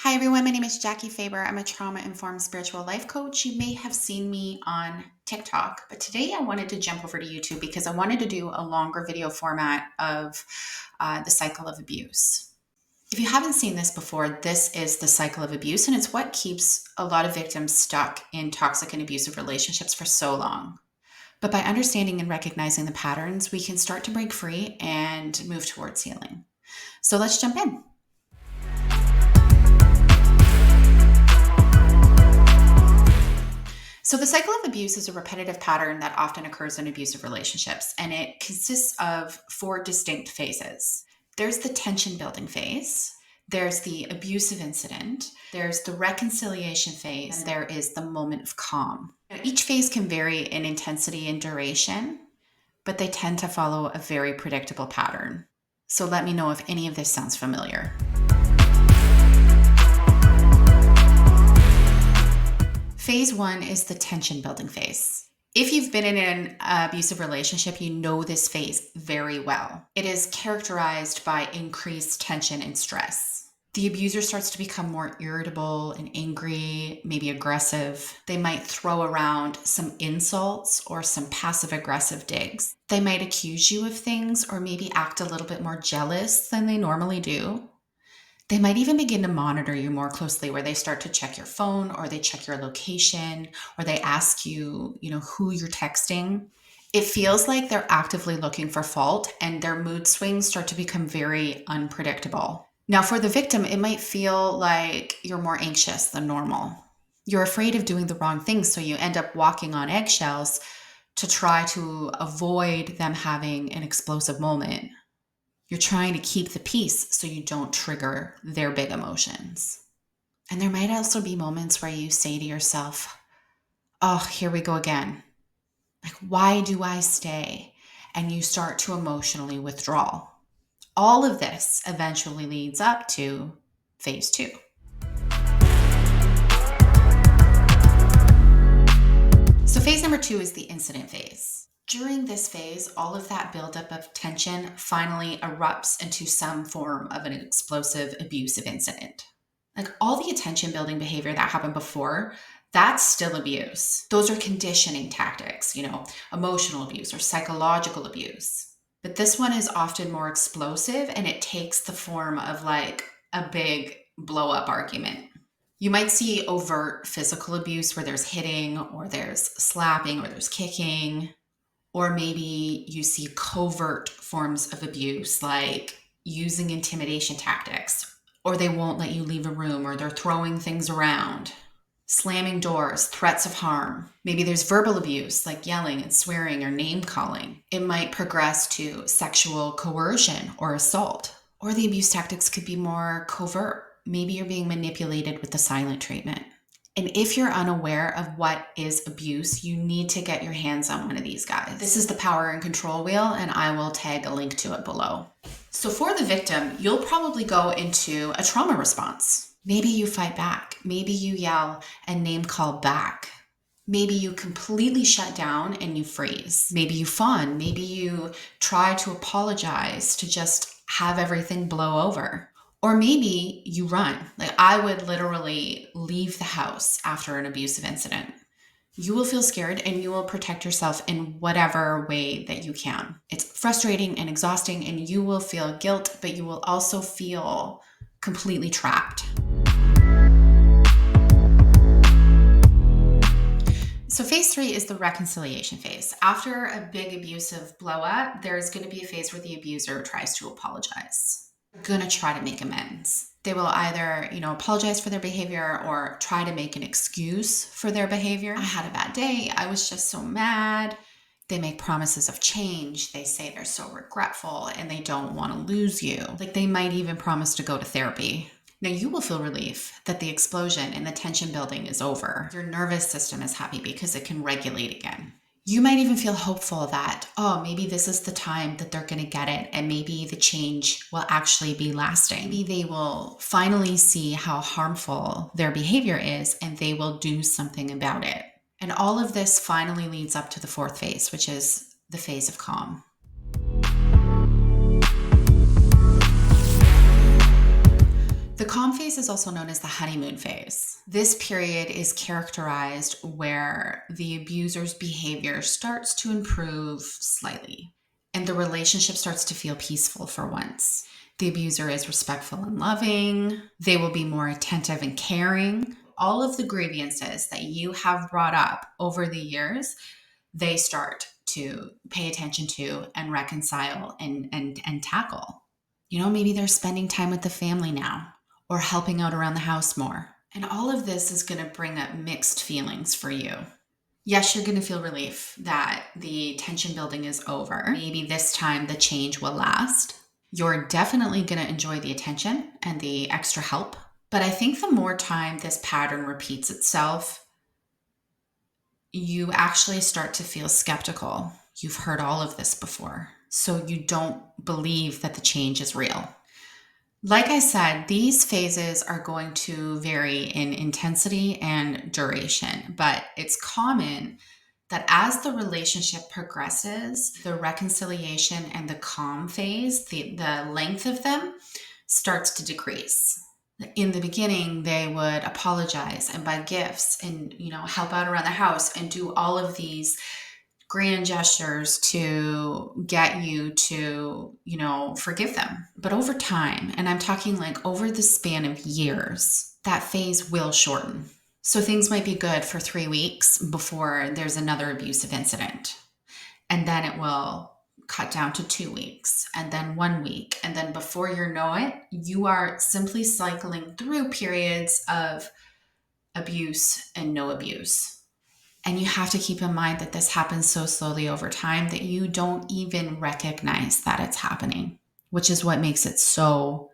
Hi everyone, my name is Jackie Faber. I'm a trauma-informed spiritual life coach. You may have seen me on TikTok, but today I wanted to jump over to YouTube because I wanted to do a longer video format of the cycle of abuse. If you haven't seen this before, this is the cycle of abuse, and it's what keeps a lot of victims stuck in toxic and abusive relationships for so long. But by understanding and recognizing the patterns, we can start to break free and move towards healing. So let's jump in. So the cycle of abuse is a repetitive pattern that often occurs in abusive relationships, and it consists of 4 distinct phases. There's the tension building phase, there's the abusive incident, there's the reconciliation phase, and there is the moment of calm. Now, each phase can vary in intensity and duration, but they tend to follow a very predictable pattern. So let me know if any of this sounds familiar. Phase 1 is the tension building phase. If you've been in an abusive relationship, you know this phase very well. It is characterized by increased tension and stress. The abuser starts to become more irritable and angry, maybe aggressive. They might throw around some insults or some passive aggressive digs. They might accuse you of things or maybe act a little bit more jealous than they normally do. They might even begin to monitor you more closely, where they start to check your phone or they check your location or they ask you, who you're texting. It feels like they're actively looking for fault, and their mood swings start to become very unpredictable. Now, for the victim, it might feel like you're more anxious than normal. You're afraid of doing the wrong thing, so you end up walking on eggshells to try to avoid them having an explosive moment. You're trying to keep the peace so you don't trigger their big emotions. And there might also be moments where you say to yourself, oh, here we go again. Like, why do I stay? And you start to emotionally withdraw. All of this eventually leads up to phase 2. So phase number 2 is the incident phase. During this phase, all of that buildup of tension finally erupts into some form of an explosive, abusive incident. Like, all the attention building behavior that happened before, that's still abuse. Those are conditioning tactics, emotional abuse or psychological abuse. But this one is often more explosive, and it takes the form of like a big blow up argument. You might see overt physical abuse where there's hitting or there's slapping or there's kicking. Or maybe you see covert forms of abuse, like using intimidation tactics, or they won't let you leave a room, or they're throwing things around, slamming doors, threats of harm. Maybe there's verbal abuse, like yelling and swearing or name calling. It might progress to sexual coercion or assault. Or the abuse tactics could be more covert. Maybe you're being manipulated with the silent treatment. And if you're unaware of what is abuse, you need to get your hands on one of these guys. This is the power and control wheel, and I will tag a link to it below. So for the victim, you'll probably go into a trauma response. Maybe you fight back. Maybe you yell and name call back. Maybe you completely shut down and you freeze. Maybe you fawn. Maybe you try to apologize to just have everything blow over. Or maybe you run. Like, I would literally leave the house after an abusive incident. You will feel scared and you will protect yourself in whatever way that you can. It's frustrating and exhausting, and you will feel guilt, but you will also feel completely trapped. So phase 3 is the reconciliation phase. After a big abusive blow up, there's going to be a phase where the abuser tries to apologize. Going to try to make amends. They will either, apologize for their behavior or try to make an excuse for their behavior. I had a bad day. I was just so mad. They make promises of change. They say they're so regretful and they don't want to lose you. Like, they might even promise to go to therapy. Now, you will feel relief that the explosion and the tension building is over. Your nervous system is happy because it can regulate again. You might even feel hopeful that, maybe this is the time that they're going to get it, and maybe the change will actually be lasting. Maybe they will finally see how harmful their behavior is and they will do something about it. And all of this finally leads up to the 4th phase, which is the phase of calm. The calm phase is also known as the honeymoon phase. This period is characterized where the abuser's behavior starts to improve slightly, and the relationship starts to feel peaceful for once. The abuser is respectful and loving. They will be more attentive and caring. All of the grievances that you have brought up over the years, they start to pay attention to and reconcile and tackle. Maybe they're spending time with the family now or helping out around the house more. And all of this is going to bring up mixed feelings for you. Yes, you're going to feel relief that the tension building is over. Maybe this time the change will last. You're definitely going to enjoy the attention and the extra help. But I think the more time this pattern repeats itself, you actually start to feel skeptical. You've heard all of this before, so you don't believe that the change is real. Like I said, these phases are going to vary in intensity and duration, but it's common that as the relationship progresses, the reconciliation and the calm phase, the length of them starts to decrease. In the beginning, they would apologize and buy gifts and, help out around the house and do all of these grand gestures to get you to, forgive them. But over time, and I'm talking like over the span of years, that phase will shorten. So things might be good for 3 weeks before there's another abusive incident. And then it will cut down to 2 weeks and then 1 week. And then before you know it, you are simply cycling through periods of abuse and no abuse. And you have to keep in mind that this happens so slowly over time that you don't even recognize that it's happening, which is what makes it so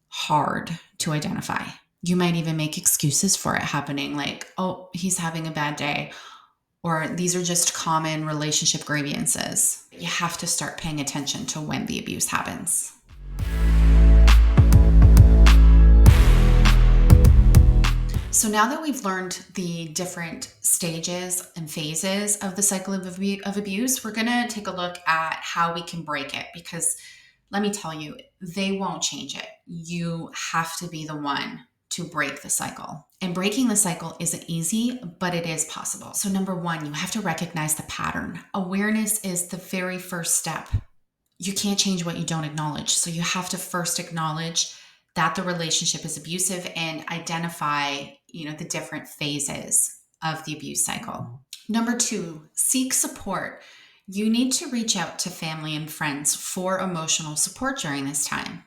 hard to identify. You might even make excuses for it happening, like, oh, he's having a bad day, or these are just common relationship grievances. You have to start paying attention to when the abuse happens. So now that we've learned the different stages and phases of the cycle of abuse, we're going to take a look at how we can break it, because let me tell you, they won't change it. You have to be the one to break the cycle. And breaking the cycle isn't easy, but it is possible. So number one, you have to recognize the pattern. Awareness is the very first step. You can't change what you don't acknowledge. So you have to first acknowledge that the relationship is abusive and identify, the different phases of the abuse cycle. Number two, seek support. You need to reach out to family and friends for emotional support during this time.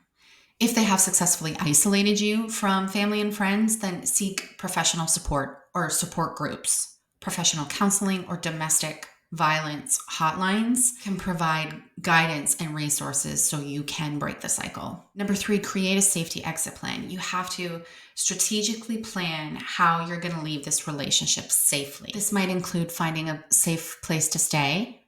If they have successfully isolated you from family and friends, then seek professional support or support groups. Professional counseling or domestic violence hotlines can provide guidance and resources so you can break the cycle. Number three, create a safety exit plan. You have to strategically plan how you're going to leave this relationship safely. This might include finding a safe place to stay,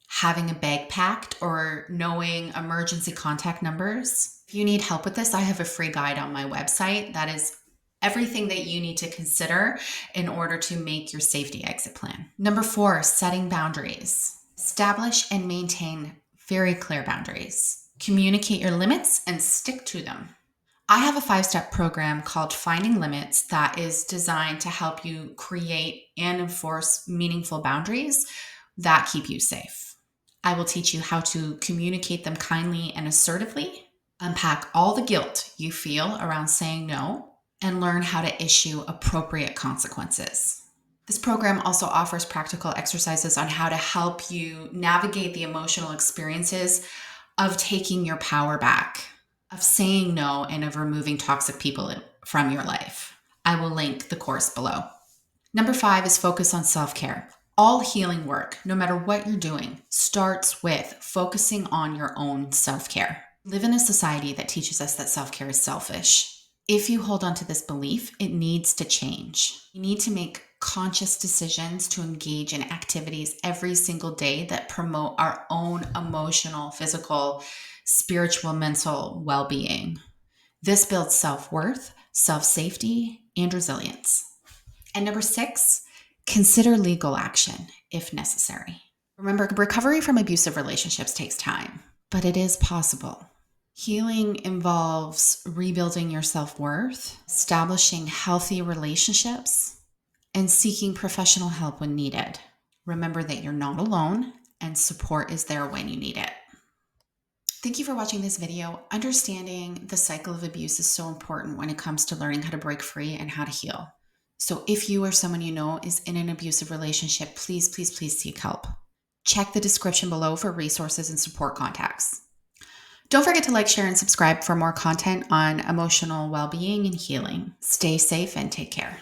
having a bag packed, or knowing emergency contact numbers. If you need help with this, I have a free guide on my website that is everything that you need to consider in order to make your safety exit plan. Number four, setting boundaries. Establish and maintain very clear boundaries. Communicate your limits and stick to them. I have a 5-step program called Finding Limits that is designed to help you create and enforce meaningful boundaries that keep you safe. I will teach you how to communicate them kindly and assertively, unpack all the guilt you feel around saying no, and learn how to issue appropriate consequences. This program also offers practical exercises on how to help you navigate the emotional experiences of taking your power back, of saying no, and of removing toxic people from your life. I will link the course below. Number five is focus on self-care. All healing work, no matter what you're doing, starts with focusing on your own self-care. We live in a society that teaches us that self-care is selfish. If you hold on to this belief, it needs to change. You need to make conscious decisions to engage in activities every single day that promote our own emotional, physical, spiritual, mental well-being. This builds self-worth, self-safety, and resilience. And number six, consider legal action if necessary. Remember, recovery from abusive relationships takes time, but it is possible. Healing involves rebuilding your self-worth, establishing healthy relationships, and seeking professional help when needed. Remember that you're not alone and support is there when you need it. Thank you for watching this video. Understanding the cycle of abuse is so important when it comes to learning how to break free and how to heal. So if you or someone you know is in an abusive relationship, please, please, please seek help. Check the description below for resources and support contacts. Don't forget to like, share, and subscribe for more content on emotional well-being and healing. Stay safe and take care.